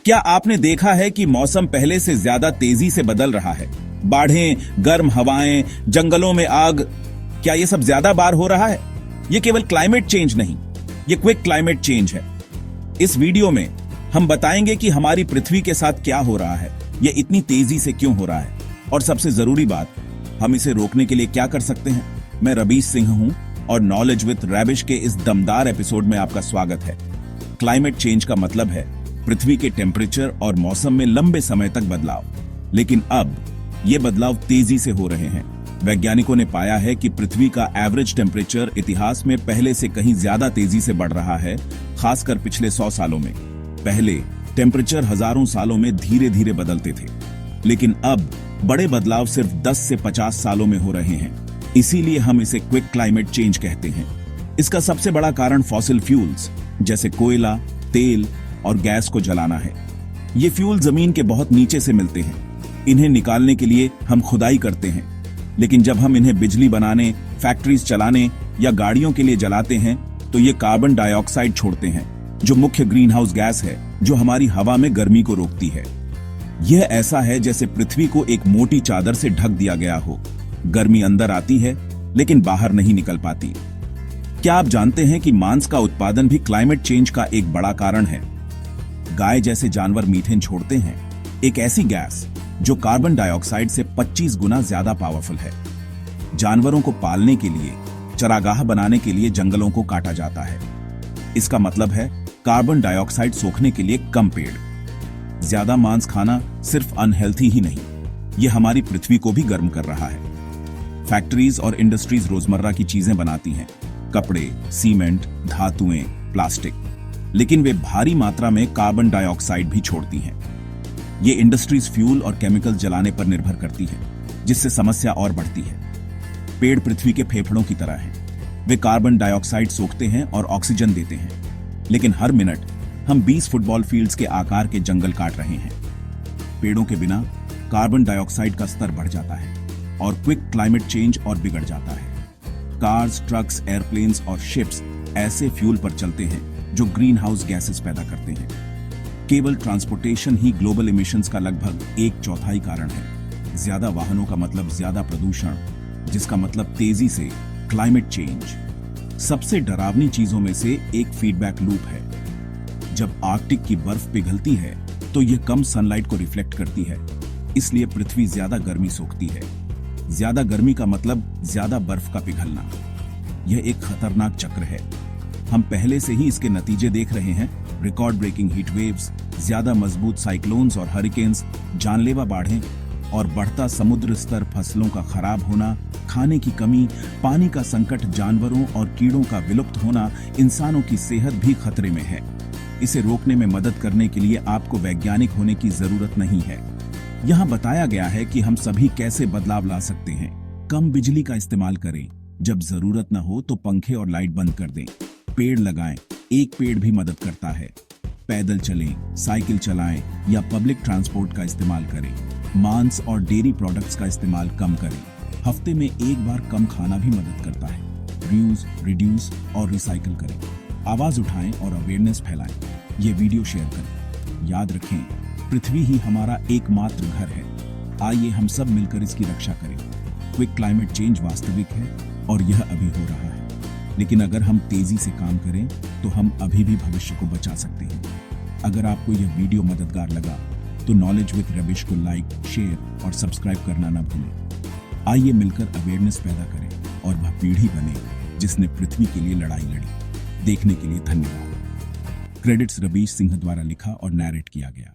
क्या आपने देखा है कि मौसम पहले से ज्यादा तेजी से बदल रहा है? बाढ़ें, गर्म हवाएं, जंगलों में आग, क्या ये सब ज्यादा बार हो रहा है? ये केवल क्लाइमेट चेंज नहीं, ये क्विक क्लाइमेट चेंज है। इस वीडियो में हम बताएंगे कि हमारी पृथ्वी के साथ क्या हो रहा है, ये इतनी तेजी से क्यों हो रहा है, और सबसे जरूरी बात, हम इसे रोकने के लिए क्या कर सकते हैं। मैं रबीश सिंह हूं और नॉलेज विद रैबिश के इस दमदार एपिसोड में आपका स्वागत है। क्लाइमेट चेंज का मतलब है पृथ्वी के टेम्परेचर और मौसम में लंबे समय तक बदलाव। लेकिन अब ये बदलाव तेजी से हो रहे हैं। वैज्ञानिकों ने पाया है कि पृथ्वी का एवरेज टेम्परेचर इतिहास में पहले से कहीं ज्यादा तेजी से बढ़ रहा है, खासकर पिछले 100 सालों में। पहले टेम्परेचर हजारों सालों में धीरे धीरे बदलते थे, लेकिन अब बड़े बदलाव सिर्फ 10 से 50 सालों में हो रहे हैं। इसीलिए हम इसे क्विक क्लाइमेट चेंज कहते हैं। इसका सबसे बड़ा कारण फॉसिल फ्यूल्स जैसे कोयला, तेल और गैस को जलाना है। ये फ्यूल जमीन के बहुत नीचे से मिलते हैं। इन्हें निकालने के लिए हम खुदाई करते हैं, लेकिन जब हम इन्हें बिजली बनाने, फैक्ट्रीज चलाने या गाड़ियों के लिए जलाते हैं तो ये कार्बन डाइऑक्साइड छोड़ते हैं, जो मुख्य ग्रीन हाउस गैस है, जो हमारी हवा में गर्मी को रोकती है। यह ऐसा है जैसे पृथ्वी को एक मोटी चादर से ढक दिया गया हो। गर्मी अंदर आती है लेकिन बाहर नहीं निकल पाती। क्या आप जानते हैं कि मांस का उत्पादन भी क्लाइमेट चेंज का एक बड़ा कारण है? गाय जैसे जानवर मीथेन छोड़ते हैं, एक ऐसी गैस जो कार्बन डाइऑक्साइड से 25 गुना ज्यादा पावरफुल है। जानवरों को पालने के लिए, चरागाह बनाने के लिए जंगलों को काटा जाता है। इसका मतलब है कार्बन डाइऑक्साइड सोखने के लिए कम पेड़। ज्यादा मांस खाना सिर्फ अनहेल्थी ही नहीं, यह हमारी पृथ्वी को भी गर्म कर रहा है। फैक्ट्रीज और इंडस्ट्रीज रोजमर्रा की चीजें बनाती हैं, कपड़े, सीमेंट, धातुएं, प्लास्टिक, लेकिन वे भारी मात्रा में कार्बन डाइऑक्साइड भी छोड़ती हैं। ये इंडस्ट्रीज फ्यूल और केमिकल जलाने पर निर्भर करती हैं, जिससे समस्या और बढ़ती है। पेड़ पृथ्वी के फेफड़ों की तरह हैं। वे कार्बन डाइऑक्साइड सोखते हैं और ऑक्सीजन देते हैं, लेकिन हर मिनट हम 20 फुटबॉल फील्ड्स के आकार के जंगल काट रहे हैं। पेड़ों के बिना कार्बन डाइऑक्साइड का स्तर बढ़ जाता है और क्विक क्लाइमेट चेंज और बिगड़ जाता है। कार्स, ट्रक्स, एयरप्लेन्स और शिप्स ऐसे फ्यूल पर चलते हैं जो ग्रीन हाउस गैसेस पैदा करते हैं। केवल ट्रांसपोर्टेशन ही ग्लोबल इमिशंस का लगभग 1/4 कारण है। ज्यादा वाहनों का मतलब ज्यादा प्रदूषण, जिसका मतलब तेजी से क्लाइमेट चेंज। सबसे डरावनी चीजों में से एक फीडबैक लूप है। जब आर्कटिक की बर्फ पिघलती है तो यह कम सनलाइट को रिफ्लेक्ट करती है, इसलिए पृथ्वी ज्यादा गर्मी सोखती है। ज्यादा गर्मी का मतलब ज्यादा बर्फ का पिघलना। यह एक खतरनाक चक्र है। हम पहले से ही इसके नतीजे देख रहे हैं। रिकॉर्ड ब्रेकिंग हीट वेव्स, ज्यादा मजबूत साइक्लोन्स और हरिकेन्स, जानलेवा बाढ़ें और बढ़ता समुद्र स्तर, फसलों का खराब होना, खाने की कमी, पानी का संकट, जानवरों और कीड़ों का विलुप्त होना, इंसानों की सेहत भी खतरे में है। इसे रोकने में मदद करने के लिए आपको वैज्ञानिक होने की जरूरत नहीं है। यहाँ बताया गया है कि हम सभी कैसे बदलाव ला सकते हैं। कम बिजली का इस्तेमाल करें, जब जरूरत न हो तो पंखे और लाइट बंद कर दें। पेड़ लगाएं, एक पेड़ भी मदद करता है। पैदल चलें, साइकिल चलाएं या पब्लिक ट्रांसपोर्ट का इस्तेमाल करें। मांस और डेयरी प्रोडक्ट्स का इस्तेमाल कम करें। हफ्ते में एक बार कम खाना भी मदद करता है। रीयूज, रिड्यूस और रिसाइकिल करें। आवाज उठाएं और अवेयरनेस फैलाएं। ये वीडियो शेयर करें। याद रखें, पृथ्वी ही हमारा एकमात्र घर है। आइए हम सब मिलकर इसकी रक्षा करें। क्विक क्लाइमेट चेंज वास्तविक है और यह अभी हो रहा है, लेकिन अगर हम तेजी से काम करें तो हम अभी भी भविष्य को बचा सकते हैं। अगर आपको यह वीडियो मददगार लगा तो नॉलेज विद रबिश को लाइक, शेयर और सब्सक्राइब करना ना भूलें। आइए मिलकर अवेयरनेस पैदा करें और वह पीढ़ी बने जिसने पृथ्वी के लिए लड़ाई लड़ी। देखने के लिए धन्यवाद। क्रेडिट्स रबीश सिंह द्वारा लिखा और नैरेट किया गया।